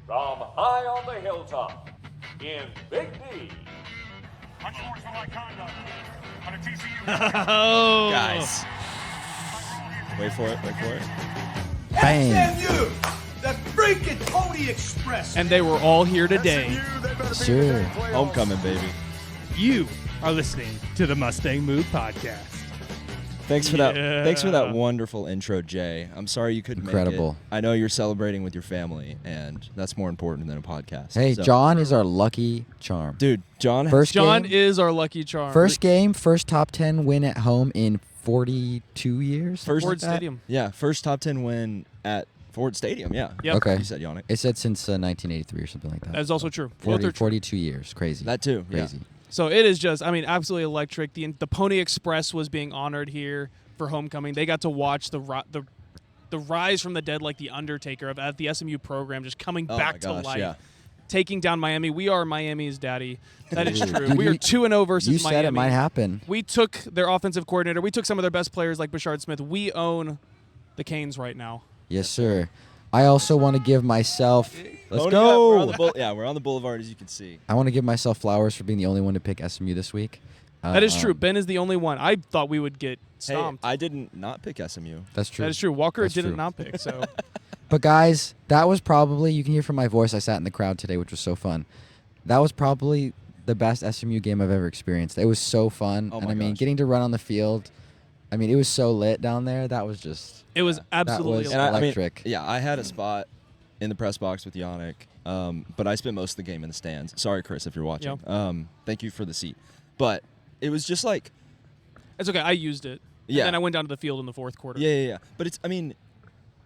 from high on the hilltop in Big D. Unfortunate for my conduct on a TCU. Oh, Guys. Wait for it. Bang. SMU, the freaking Pony Express. and they were all here today. Sure. Homecoming, baby. You are listening to the Mustang Move podcast. Thanks for that. Yeah. Thanks for that wonderful intro, Jay. I'm sorry you couldn't Incredible. make it. I know you're celebrating with your family, and that's more important than a podcast. Hey, So- John is our lucky charm. Dude, John. John game, is our lucky charm. first game, first top 10 win at home in 42 years. First- Ford like that? Stadium. Yeah, first top 10 win at Ford Stadium. Yeah. Yep. Okay. You said Yonnic. It said since 1983 or something like that. That is also true. 40, Both are true. 42 years. Crazy. That too. Yeah. Crazy. So it is just, I mean, absolutely electric. The Pony Express was being honored here for homecoming. They got to watch the rise from the dead, like the Undertaker of the SMU program, just coming Oh back my to gosh, life, yeah. taking down Miami. We are Miami's daddy. That is Dude, true. dude, We are you- 2-0 versus You Miami. said it might happen. We took their offensive coordinator. We took some of their best players like Bashard Smith. We own the Canes right now. Yes, sir. I also want to give myself. Let's Pony go. We're on the boulevard, as you can see. I want to give myself flowers for being the only one to pick SMU this week. That is true. Ben is the only one. I thought we would get Hey, stomped. I didn't not pick SMU. That's true. That is true. Walker That's didn't true. not pick. So But guys, that was probably, you can hear from my voice, I sat in the crowd today, which was so fun. That was probably the best SMU game I've ever experienced. It was so fun. Oh and my I mean, gosh. getting to run on the field, I mean, it was so lit down there. That was just, it was absolutely was- And I mean, Electric. yeah, I had a spot in the press box with Yonnic, but I spent most of the game in the stands. Sorry, Chris, if you're watching. Thank you for the seat. But it was just like, It's okay. I used it. Yeah. And then I went down to the field in the fourth quarter. yeah. But it's, I mean,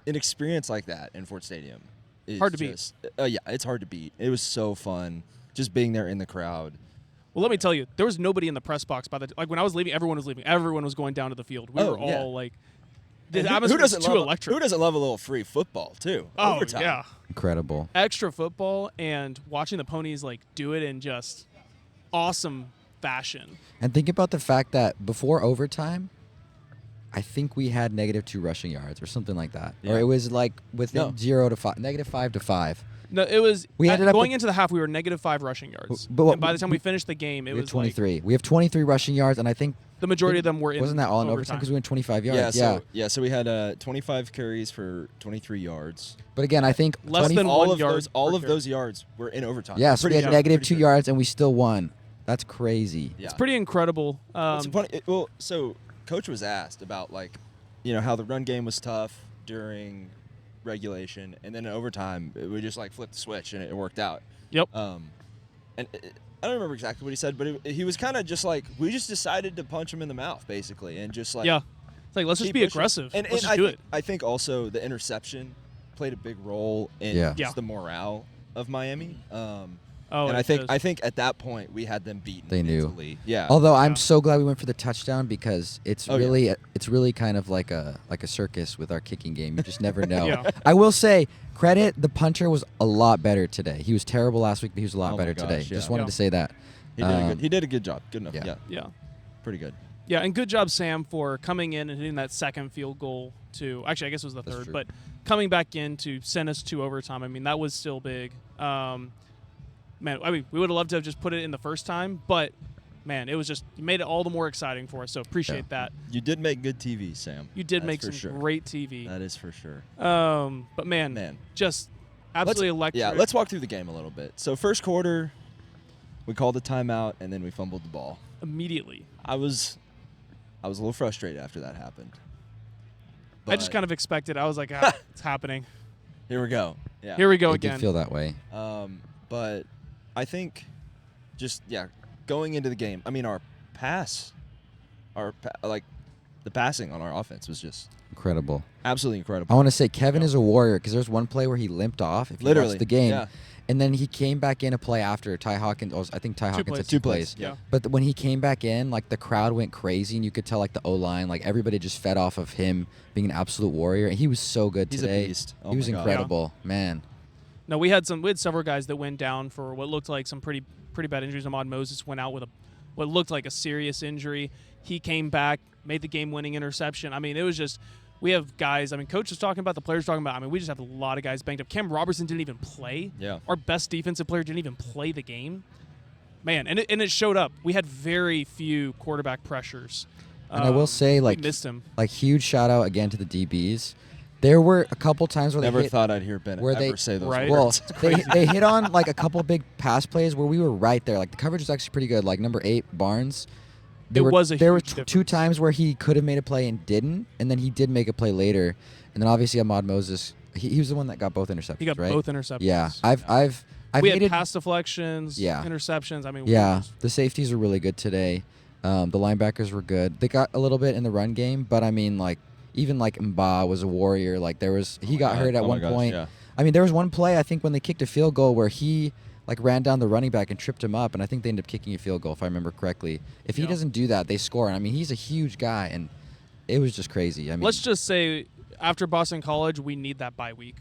an experience like that in Ford Stadium is Hard to beat. just, yeah, it's hard to beat. It was so fun just being there in the crowd. Well, let me tell you, there was nobody in the press box like when I was leaving. Everyone was leaving. Everyone was going down to the field. We were yeah. all like, the And atmosphere was too love, electric. Who doesn't love a little free football too? Oh Overtime. yeah, incredible. extra football and watching the Ponies like do it in just awesome fashion. And think about the fact that before overtime, I think we had -2 rushing yards or something like that. Yeah. Or it was like within No. 0 to 5, -5 to 5. No, it was. We ended up going with- into the half. We were -5 rushing yards. But what- and by the time we we- finished the game, it We was have 23. We have 23 rushing yards, and I think the majority of them were in. wasn't that all in overtime because we went 25 yards? So we had 25 carries for 23 yards. But again, I think Less than all 1 of yard those, all per of carry. those yards were in overtime. Yeah, so we Pretty had sure. -2 Pretty sure. yards, and we still won. That's crazy. Yeah. It's pretty incredible. It's funny. So coach was asked about how the run game was tough during regulation, and then in overtime we just flipped the switch and it worked out. Yep. And I don't remember exactly what he said, but he was kind of just we just decided to punch him in the mouth basically, and just Yeah. It's like let's just keep be pushing. aggressive. And, let's and just do it. I think also the interception played a big role in Yeah. Yeah. just the morale of Miami. Oh, and it I does. think at that point we had them beaten. They knew. mentally. Yeah. Although I'm Yeah. so glad we went for the touchdown because it's Oh, yeah. really kind of like a circus with our kicking game. You just never know. Yeah. I will say credit the punter was a lot better today. He was terrible last week, but he was a lot Oh my better gosh, today. yeah. Just wanted Yeah. to say that. he did a good job. Good enough. yeah. Yeah. Yeah. Pretty good. Yeah, and good job, Sam, for coming in and hitting that second field goal to actually I guess it was the That's third, true. but coming back in to send us to overtime. I mean, that was still big. Man, I mean, we would have loved to have just put it in the first time, but man, it was just you made it all the more exciting for us. So appreciate that. You did make good TV, Sam. You did That's make for some sure. great TV. That is for sure. But man, just absolutely electric. Yeah, let's walk through the game a little bit. So first quarter, we called a timeout and then we fumbled the ball. immediately. I was a little frustrated after that happened. I just kind of expected. I was like, it's happening. Here we go. Yeah. Here we go It again. did feel that way. But I think going into the game, I mean, the passing on our offense was just Incredible. absolutely I incredible. want to say Kevin is a warrior because there's one play where he limped off. If you Literally, watched the game, yeah. and then he came back in a play after Ty Hawkins. I think Ty Hawkins plays. had Two 2 plays. plays, yeah. But when he came back in, the crowd went crazy, and you could tell the O-line, everybody just fed off of him being an absolute warrior, and he was so good He's a today. beast. Oh he was my God. incredible, man. No, we had several guys that went down for what looked like some pretty bad injuries. Ahmad Moses went out with what looked like a serious injury. He came back, made the game-winning interception. I mean, it was just We have guys. I mean, coach was talking about, the players talking about. I mean, we just have a lot of guys banged up. Cam Robertson didn't even play. Yeah. Our best defensive player didn't even play the game. Man, and it showed up. We had very few quarterback pressures. And I will say, we like, missed him. like huge shout out again to the DBs. There were a couple times where Never they hit, thought I'd hear Bennett where ever they- say those Right. well, words. they hit on like a couple big pass plays where we were right there. Like the coverage was actually pretty good. Like number 8 Barnes. There was a there were huge two difference. times where he could have made a play and didn't, and then he did make a play later. And then obviously Ahmad Moses, he was the one that got both interceptions. He got right? both interceptions. Yeah, I've we had hated, pass deflections, Yeah. interceptions. I mean, we Yeah, just- the safeties were really good today. The linebackers were good. They got a little bit in the run game, but I mean, like even like Mba was a warrior. Like he got hurt at one point. Yeah. I mean, there was one play I think when they kicked a field goal where he like ran down the running back and tripped him up, and I think they ended up kicking a field goal if I remember correctly. If he Yeah. doesn't do that, they score. And I mean, he's a huge guy, and it was just crazy. I mean, let's just say after Boston College, we need that bye week.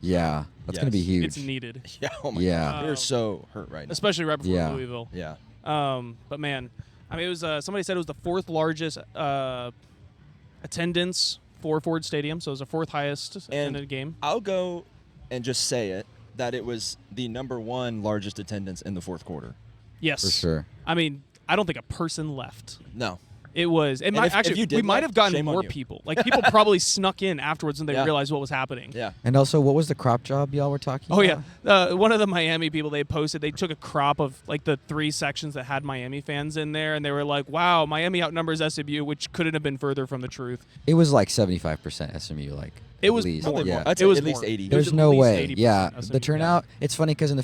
yeah, that's gonna be Yes. huge. It's needed, Yeah. Oh my Yeah. God. We're so hurt right now. especially right before Yeah. Louisville. Yeah. But man, I mean, it was somebody said it was the 4th largest attendance for Ford Stadium, so it was the 4th highest attended game. I'll go and just say it that it was the number 1 largest attendance in the 4th quarter. Yes, For sure. I mean, I don't think a person left. No. It was. It might if actually. you did We might left, have gotten shame on more you. people. Like people probably snuck in afterwards when they Yeah. realized what was happening. Yeah. And also, what was the crop job y'all were talking Oh about? yeah, one of the Miami people they posted. They took a crop of like the 3 sections that had Miami fans in there, and they were like, "Wow, Miami outnumbers SMU," which couldn't have been further from the truth. It was like 75% SMU, like It at was least. more. Yeah. I'd It say was at least more. 80. It was There's at no least way. 80% Yeah, SMU. the turnout. It's funny because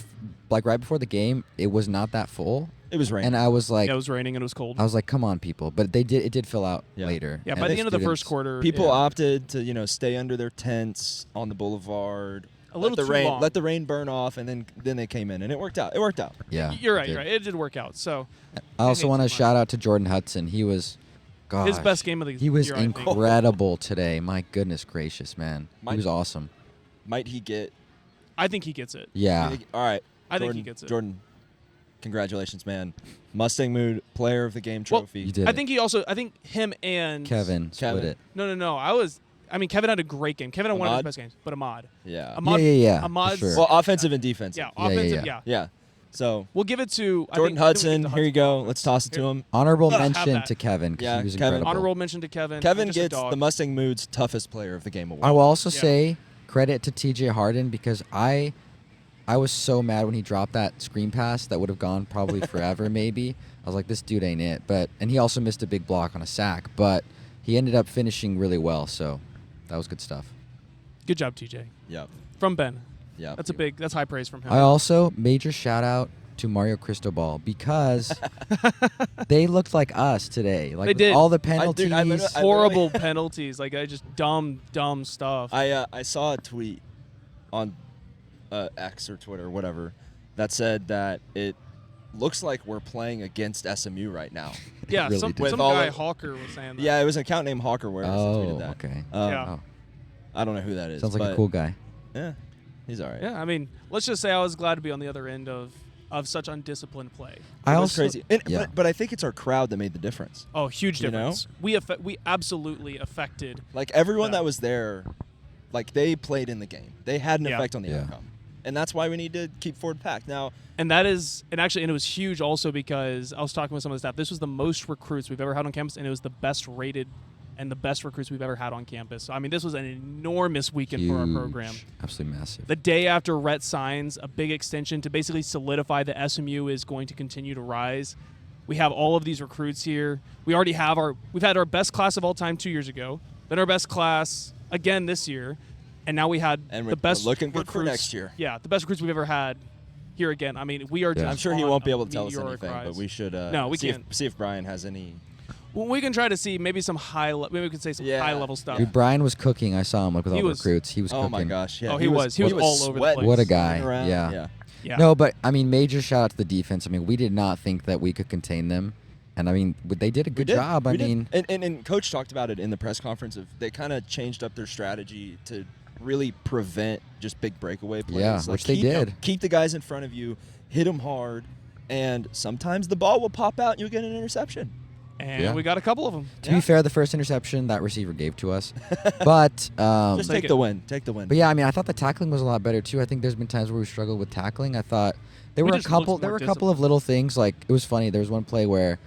like right before the game, it was not that full, It was raining. and I was like, Yeah, it was raining and it was cold. I was like, come on, people. But it did fill out Yeah. later. Yeah, and by the end of the students- first quarter, People yeah. opted to stay under their tents on the boulevard. A little let the too rain long. let the rain burn off, and then they came in, and it worked out. It worked out. Yeah, You're right. it You're did. right. It did work out. So I also hate want to to shout out to Jordan Hudson. He was, gosh, his best game of the He was year, I think. incredible today. My goodness gracious, man. Might- He was awesome. Might he get? I think he gets it. Yeah. All right. I think Jordan, he gets it. Jordan, congratulations, man. Mustang Mood Player of the Game Well, trophy. You did. I it. think he also. I think him and Kevin split Kevin. it. No. I mean, Kevin had a great game. Kevin had one of his Ahmad? best games, but Ahmad. Yeah. Ahmad Yeah, for Ahmad's, sure. Well, offensive and defensive. Yeah, Yeah, offensive. yeah. Yeah. So We'll give it to I Jordan think we'll give it Hudson, to here you go. Let's toss it to him. Honorable Have mention that. to Kevin 'cause Yeah, he was Kevin. incredible. Honorable mention to Kevin. Kevin Just a gets dog. the Mustang Mood's toughest player of the game award. I will also Yeah. say credit to TJ Harden because I was so mad when he dropped that screen pass that would have gone probably forever maybe. I was like, this dude ain't it. And he also missed a big block on a sack, but he ended up finishing really well, so that was good stuff. Good job, TJ. Yep. From Ben. Yep. That's high praise from him. I also major shout out to Mario Cristobal because they looked like us today. Like They with did. all the dude, penalties. I literally- Horrible penalties. Like I just dumb stuff. I saw a tweet on X or Twitter, whatever, that said that it looks like we're playing against SMU right now. yeah, really some did. With all guy of- Hawker was saying that. Yeah, it was an account named Hawker Wares that Oh, tweeted that. okay. Yeah. Oh, I don't know who that is. sounds like a but cool guy. Yeah, he's all right. Yeah, I mean, let's just say I was glad to be on the other end of such undisciplined play. I It was also crazy. And, yeah. but I think it's our crowd that made the difference. Oh, huge You know? difference. We absolutely affected. Like everyone Yeah. that was there, like they played in the game. They had an Yeah. effect on the Yeah. outcome, and that's why we need to keep Ford packed. Now, And that is, and it was huge also because I was talking with some of the staff. This was the most recruits we've ever had on campus, and it was the best rated and the best recruits we've ever had on campus. So, I mean, this was an enormous weekend for our program. Huge. Absolutely massive. The day after Rhett signs a big extension to basically solidify that SMU is going to continue to rise. We have all of these recruits here. We've had our best class of all time 2 years ago, then our best class again this year, and now we had And the we're best looking good for recruits- next year. Yeah, the best recruits we've ever had here again. I mean, we are Yeah. just I'm sure he on won't be a able to tell us meteoric anything, rise. but we should. No, we see can't. see if Brian has any. Well, we can try to see maybe some maybe we can say some Yeah. high level stuff. Dude, Brian was cooking. I saw him like with He all the was- recruits. He was Oh cooking. my gosh! Yeah, Oh, he was all over the sweating, place. What a guy. running around. Yeah. Yeah. No, but I mean, major shout out to the defense. I mean, we did not think that we could contain them, and I mean, they did a We good did. job. I We did. mean, and Coach talked about it in the press conference. Of they kind of changed up their strategy to really prevent just big breakaway plays. Yeah, Like, which they keep- did. Keep the guys in front of you, hit them hard, and sometimes the ball will pop out and you'll get an interception. And Yeah. we got a couple of them. To be fair, the first interception that receiver gave to us, but Just Take take it. the win. Take the win. But yeah, I mean, I thought the tackling was a lot better too. I think there's been times where we struggled with tackling. I thought there We were a just looked couple. There more were a couple of disciplined. little things. Like it was funny. There was one play where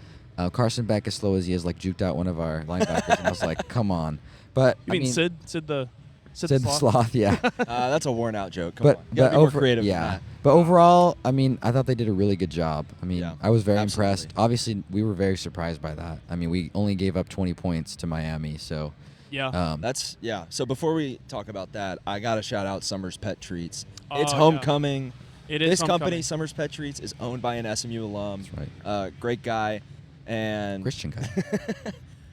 Carson Beck, as slow as he is, like juked out one of our linebackers, and I was like, "Come on!" But You mean Sid the Sid the Sloth, yeah. That's a worn out joke. Come but on. You gotta be more creative yeah. than that. But overall, I mean, I thought they did a really good job. I mean, Yeah, I was very absolutely. impressed. Obviously, we were very surprised by that. I mean, we only gave up 20 points to Miami, so Yeah. So before we talk about that, I gotta shout out Summers Pet Treats. Oh, It's yeah. homecoming. It is This homecoming. company, Summers Pet Treats, is owned by an SMU alum. That's right. Great guy, and Christian guy.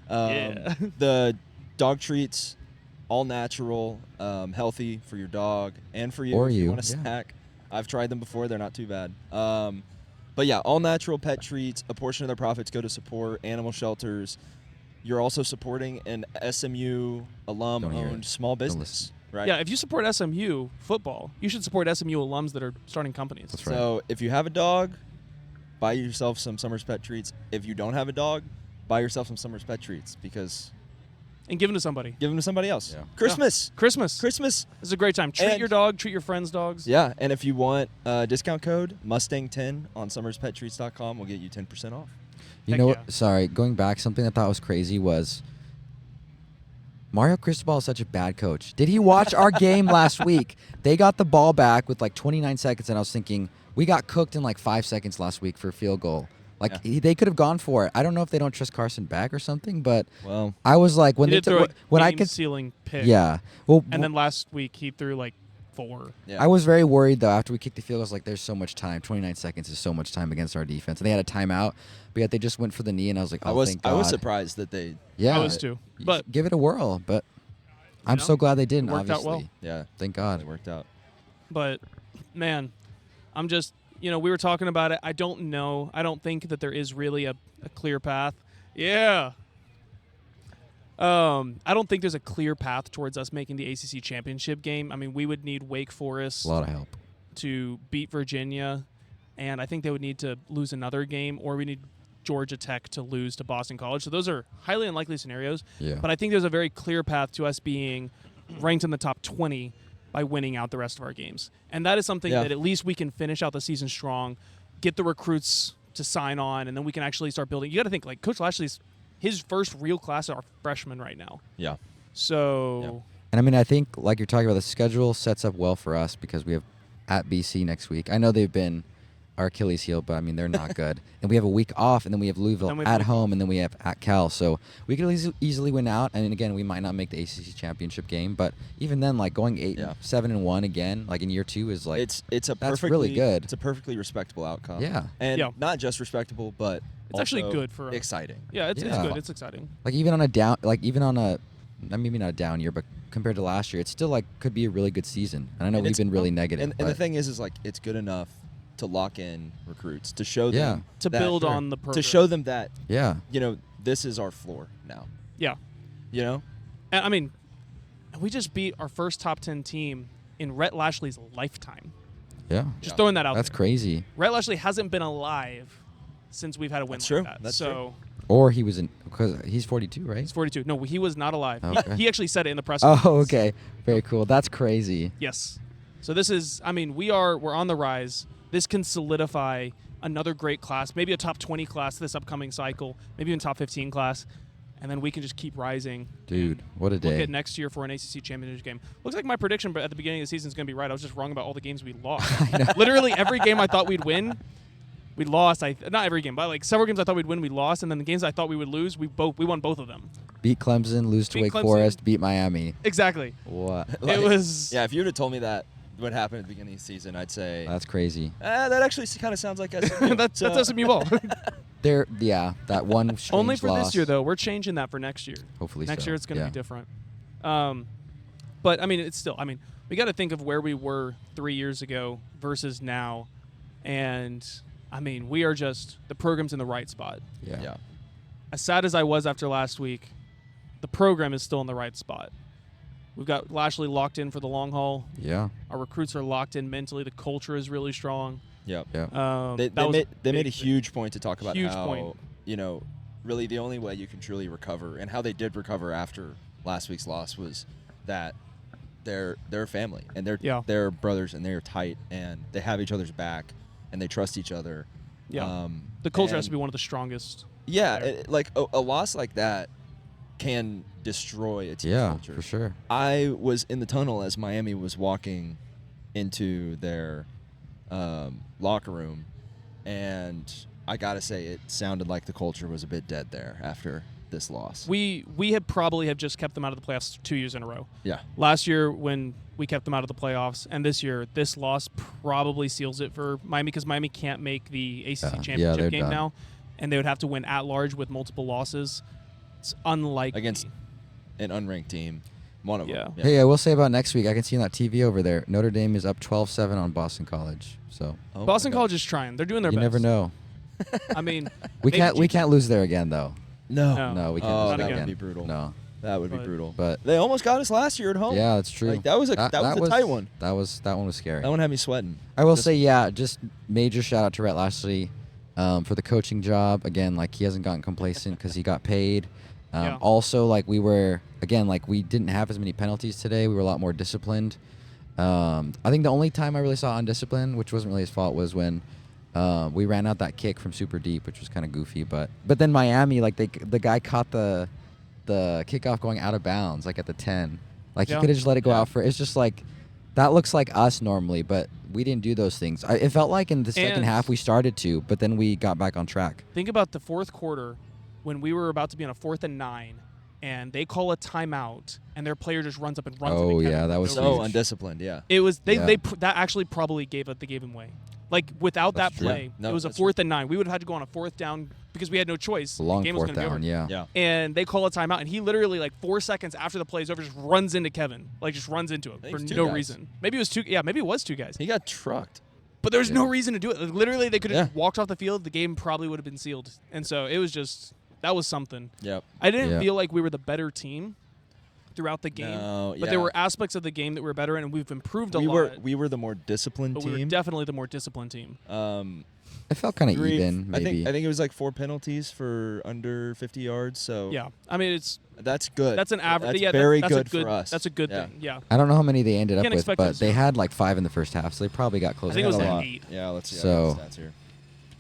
Yeah. The dog treats, all natural, healthy for your dog and for you Or if you you, want a yeah. snack. I've tried them before; they're not too bad. But yeah, all natural pet treats. A portion of their profits go to support animal shelters. You're also supporting an SMU Don't hear alum-owned it. small Don't business, right? Yeah, if you support SMU football, you should support SMU alums that are starting companies. That's right. So if you have a dog, buy yourself some Summers Pet Treats. If you don't have a dog, buy yourself some Summers Pet Treats because And give them to somebody. give them to somebody else. Yeah. Christmas. Christmas. Christmas. This is a great time. Treat And- your dog. Treat your friends' dogs. Yeah, and if you want discount code Mustang10 on summerspetTreats.com, we'll get you 10% off. You Heck know yeah. what? Sorry, going back, something I thought was crazy was Mario Cristobal is such a bad coach. Did he watch our game last week? They got the ball back with like 29 seconds, and I was thinking, we got cooked in like 5 seconds last week for a field goal. Like Yeah. they could have gone for it. I don't know if they don't trust Carson Beck or something, but Well, I was like, when He they did throw a when I could, ceiling pick. yeah. Well, And then last week he threw like 4. yeah. I was very worried though after we kicked the field. I was like, "There's so much time. 29 seconds is so much time against our defense." And they had a timeout, but yet they just went for the knee, and I was like, "Oh, thank God." I was surprised that they Yeah, I was too. But give it a whirl. But I'm know, so glad they didn't. it worked out Obviously, well. yeah, thank God. it worked out. But man, I'm just, we were talking about it. I don't know. I don't think that there is really a clear path. Yeah. I don't think there's a clear path towards us making the ACC championship game. I mean, we would need Wake Forest A lot of help. to beat Virginia, and I think they would need to lose another game, or we need Georgia Tech to lose to Boston College. So those are highly unlikely scenarios. Yeah. But I think there's a very clear path to us being ranked in the top 20 by winning out the rest of our games. And that is something Yeah. that at least we can finish out the season strong, get the recruits to sign on, and then we can actually start building. You got to think, like, Coach Lashley's his first real class are freshmen right now. Yeah, So, And I mean, I think like you're talking about, the schedule sets up well for us because we have at BC next week. I know they've been our Achilles heel, but I mean they're not good. And we have a week off, and then we have Louisville Then we have at Louisville. home, and then we have at Cal. So we could easily win out. And again, we might not make the ACC championship game, but even then, like going 7-1 again, like in year 2 is like it's a that's perfectly really good. It's a perfectly respectable outcome. Yeah. and Yeah. not just respectable, but It's actually also good for us. exciting. yeah, it's Yeah. good. It's exciting. like even on a down, like even on a maybe not a down year, but compared to last year, it's still like could be a really good season. And I know And we've it's- been really negative. And the but- thing is like it's good enough to lock in recruits, to show them Yeah. To that- build on the program. to show them that yeah, this is our floor now. Yeah. You know, And, I mean, we just beat our first top 10 team in Rhett Lashley's lifetime. yeah, Just Yeah. throwing that out that's there. crazy. Rhett Lashley hasn't been alive since we've had a win That's like true. that. That's so Or he was in because he's 42, right? he's 42. No, he was not alive. Okay. He actually said it in the press Oh, conference. okay, very cool. That's crazy. Yes. So this is, I mean, we're on the rise. This can solidify another great class, maybe a top 20 class this upcoming cycle, maybe even top 15 class, and then we can just keep rising. Dude, what a Look day. at next year for an ACC championship game. Looks like my prediction but at the beginning of the season is going to be right. I was just wrong about all the games we lost. Literally every game I thought we'd win, we lost. Not every game, but like several games I thought we'd win, we lost, and then the games I thought we would lose, we won both of them. Beat Clemson, lose to Beat Wake Clemson. Forest, beat Miami. Exactly. What? It was yeah. If you would have told me that what happened at the beginning of the season, I'd say That's crazy. that actually kind of sounds like SMU. that's So- SMU ball. That one strange Only for loss. this year though. We're changing that for next year. Hopefully Next so. year it's going to Yeah. be different. But I mean, it's still. I mean, we got to think of where we were 3 years ago versus now, and I mean, we are just the program's in the right spot. Yeah. Yeah. As sad as I was after last week, the program is still in the right spot. We've got Lashley locked in for the long haul. Yeah. Our recruits are locked in mentally. The culture is really strong. Yep. Yeah. They That was made a big thing. huge point to talk about Huge how point. really the only way you can truly recover, and how they did recover after last week's loss, was that they're a family, and they're brothers, and they're tight, and they have each other's back, and they trust each other. Yeah. The culture has to be one of the strongest. Yeah, like a loss like that can destroy a team culture. Yeah, for sure. I was in the tunnel as Miami was walking into their locker room, and I gotta say, it sounded like the culture was a bit dead there after this loss. We have probably just kept them out of the playoffs 2 years in a row. Yeah. Last year when we kept them out of the playoffs, and this year this loss probably seals it for Miami, because Miami can't make the ACC championship game done. now, and they would have to win at large with multiple losses. It's unlikely Against an unranked team, one of them. Yeah. Hey, I will say about next week, I can see on that TV over there, Notre Dame is up 12-7 on Boston College. So Boston College is trying. They're doing their you best. never know. I mean, We can't lose there again though. No. No, we can't Oh, lose Not there that again. would be brutal. No. That would be But- brutal. But They almost got us last year at home. yeah, that's true. Like, that was a tight one. That one was scary. That one had me sweating. I will say, yeah, just major shout out to Rhett Lashley for the coaching job. Again, like, he hasn't gotten complacent because he got paid. Yeah. Also, like, we didn't have as many penalties today. We were a lot more disciplined. I think the only time I really saw undisciplined, which wasn't really his fault, was when we ran out that kick from super deep, which was kind of goofy. But then Miami, like, the guy caught the kickoff going out of bounds, like at the 10. Like, he Yeah. could have just let it go out for. It's just like, that looks like us normally, but we didn't do those things. It felt like in the second And- half we started to, but then we got back on track. Think about the fourth quarter when we were about to be on a 4th and 9, and they call a timeout, and their player just runs up and runs. Oh, into Kevin yeah, that for was no So reason. huge. undisciplined, yeah. It was Yeah. that actually probably gave the game away. Like, without That's that true. play, Yeah. No, it was a that's 4th and 9. We would have had to go on a 4th down because we had no choice. A long the game was fourth gonna be down, over. yeah. Yeah. And they call a timeout, and he literally, like, 4 seconds after the play is over, just runs into Kevin. Like, just runs into him think for it was 2 no guys. reason. Maybe it was 2. Yeah, maybe it was 2 guys. He got trucked. But there was no Yeah. reason to do it. Like, literally, they could have Yeah. just walked off the field. The game probably would have been sealed. And so it was just, that was something. Yep. I didn't Yeah. feel like we were the better team throughout the game. No, But yeah. there were aspects of the game that were better, and we've improved a We lot. were the more disciplined but team. we were definitely the more disciplined team. It felt kind of Three- even, maybe. I think it was like 4 penalties for under 50 yards. So Yeah. I mean, that's good. that's an average. That's Yeah, very that's good a good for us. That's a good Yeah. thing. Yeah. I don't know how many they ended up Can't with, expect but us they to- had like 5 in the first half, so they probably got close. I think it was They had a like lot. 8. Yeah, let's see. So- I got the stats here.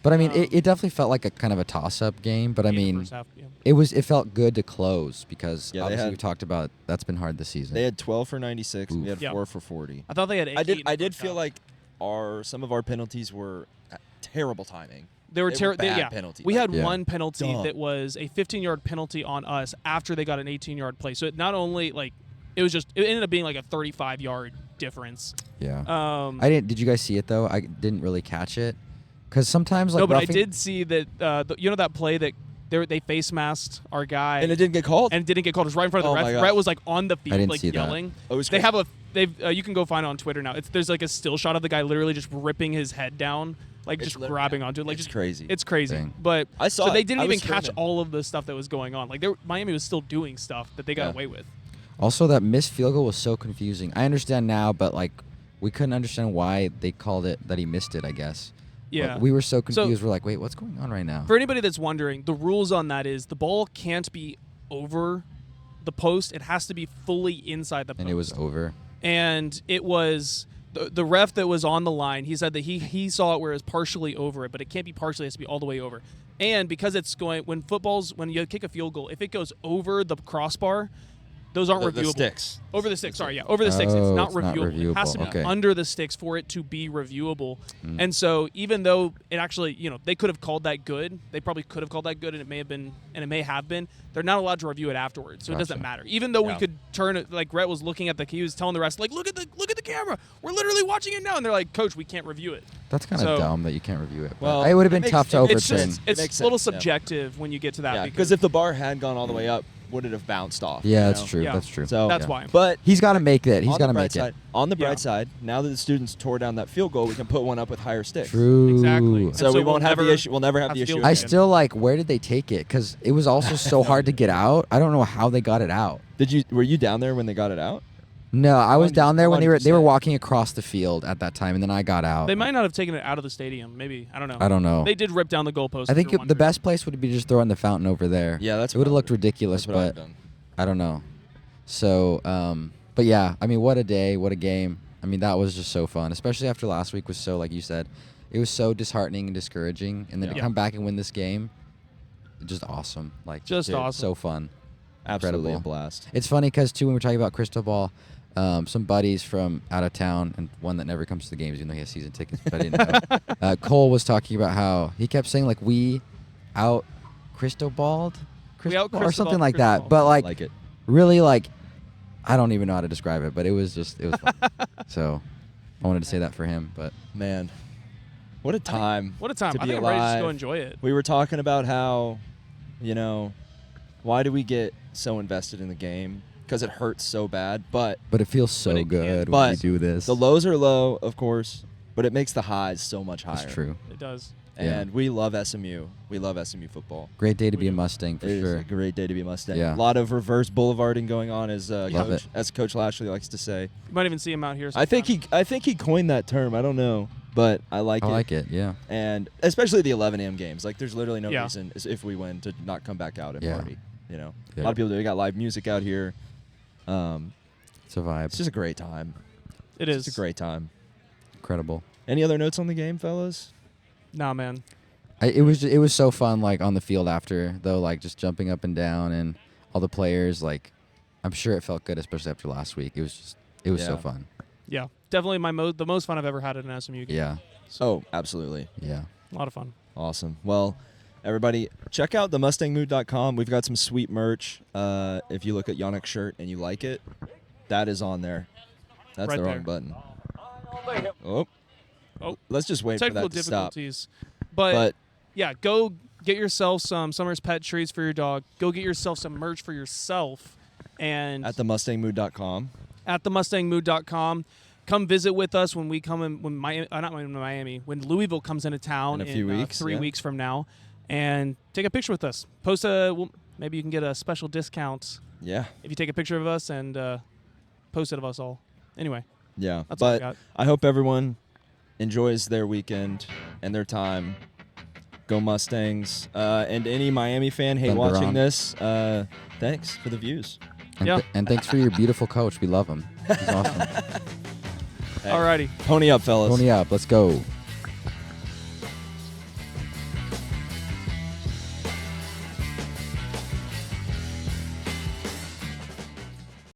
But I mean, it definitely felt like a kind of a toss-up game. But I in the mean, first half, yeah. it felt good to close because Yeah, they obviously had- we talked about that's been hard this season. They had 12 for 96. We had Oof. Yeah. 4 for 40. I thought they had 8. I did feel like some of our penalties were terrible timing. They were bad yeah. penalties. We had Yeah. one penalty Dumb. that was a 15-yard penalty on us after they got an 18-yard play. So it not only like it ended up being like a 35-yard difference. yeah. I Did you guys see it though? I didn't really catch it because sometimes like no, but I roughing- did see that. That play that they face masked our guy And it didn't get called. and it didn't get called. It was right in front of Oh the my ref. gosh. Rhett was like on the field, didn't like see that. yelling. It was They crazy. have you can go find it on Twitter now. There's like a still shot of the guy literally just ripping his head down, like It's just lit- grabbing onto it. Like it's just crazy. It's crazy. Dang. But I saw so they it. didn't I even was catch filming. all of the stuff that was going on. Like Miami was still doing stuff that they got Yeah. away with. Also, that missed field goal was so confusing. I understand now, but like we couldn't understand why they called it that he missed it. I guess. Yeah. But we were so confused. We're like, wait, what's going on right now? For anybody that's wondering, the rules on that is the ball can't be over the post. It has to be fully inside the post. And it was over. And it was the ref that was on the line. He said that he saw it where it was partially over it, but it can't be partially. It has to be all the way over. And because it's going when you kick a field goal, if it goes over the crossbar, those aren't The reviewable. sticks. Over the sticks, sorry, yeah. Over the sticks. Oh, It's not it's not reviewable. It has to be reviewable, okay. under the sticks for it to be reviewable. And so even though it actually, they could have called that good, they probably could have called that good, and it may have been, they're not allowed to review it afterwards. So it doesn't Gotcha. matter. Even though we Yeah. could turn it, like Rhett was looking at he was telling the rest, like, look at the camera. We're literally watching it now. And they're like, Coach, we can't review it. That's kind of So- dumb that you can't review it. But Well, it would have it been makes- tough to it- overturn. It's just, It it's makes a little sense, yeah. subjective when you get to that. Yeah, because if the bar had gone all the way up, would it have bounced off? yeah, you that's know? true. Yeah. That's true. So That's Yeah. why. But He's got to make it. He's on got the to bright make side, it. on the Yeah. bright side, now that the students tore down that field goal, we can put one up with higher sticks. True. Exactly. So, And we we'll won't have the never issue. We'll never have the have to issue. deal I with again. still like. Where did they take it? Because it was also so hard to get out. I don't know how they got it out. Were you down there when they got it out? No, I was long down did- there how when long did they you were stay? walking across the field at that time, and then I got out. They might not have taken it out of the stadium. Maybe. I don't know. I don't know. They did rip down the goalpost. I if think you're the wondering. best place would be just throwing the fountain over there. Yeah, that's it would have what I looked would- ridiculous, That's what I've but done. I don't know. So, but yeah, I mean, what a day, what a game. I mean, that was just so fun, especially after last week was so, like you said, it was so disheartening and discouraging, and then to Yeah. come back and win this game, just awesome. Like, Just dude, awesome. so fun. Absolutely Incredible. a blast. It's funny because too, when we're talking about Crystal Ball, some buddies from out of town, and one that never comes to the games, even though he has season tickets, but I didn't know. Cole was talking about how he kept saying like we out Crystal Balled, out or something Crystal like Crystal that. Ball. But I like, like it. really, like, I don't even know how to describe it, but it was fun. So I wanted to say that for him, but Man, what a time. What a time. to I be think I'm ready to just go alive. enjoy it. We were talking about how, why do we get so invested in the game? Because it hurts so bad. But it feels so But it good can- when you but do this. the lows are low, of course, but it makes the highs so much higher. That's true. It does. And we love SMU. We love SMU football. Great day to be a Mustang for It is sure. a great day to be a Mustang. Yeah. A lot of reverse boulevarding going on, Love it. as Coach Lashley likes to say. You might even see him out here. I think sometime. he coined that term. I don't know, but I like I it. like it. Yeah. And especially the 11 a.m. games. Like, there's literally no Yeah. reason if we win to not come back out and Yeah. party. A Yeah. lot of people do. We got live music out here. It's a vibe. It's just a great time. It is. It's a great time. Incredible. Any other notes on the game, fellas? Nah, man. It was so fun, like on the field after though, like just jumping up and down and all the players. Like, I'm sure it felt good, especially after last week. It was so Yeah. fun. Yeah. Definitely the most fun I've ever had at an SMU game. Yeah, Oh, absolutely. yeah. A lot of fun. Awesome. Well, everybody, check out themustangmood.com. We've got some sweet merch. If you look at Yonnic's shirt and you like it, that is on there. That's Right the there. wrong button. On the hill. Oh, let's just wait for Technical that to stop. difficulties. But Yeah, go get yourself some Summer's Pet treats for your dog. Go get yourself some merch for yourself. And at themustangmood.com. at themustangmood.com. Come visit with us when we come in, when Miami, when Louisville comes into town In a few weeks, 3 yeah. weeks from now, and take a picture with us. Maybe you can get a special discount Yeah. if you take a picture of us and post it of us all. Anyway, Yeah. That's all I but got. I hope everyone enjoys their weekend and their time. Go Mustangs. And any Miami fan, hey, Thunder watching on. this, thanks for the views. And, Yeah. and thanks for your beautiful coach. We love him. He's awesome. Hey, alrighty. Pony up, fellas. Pony up. Let's go.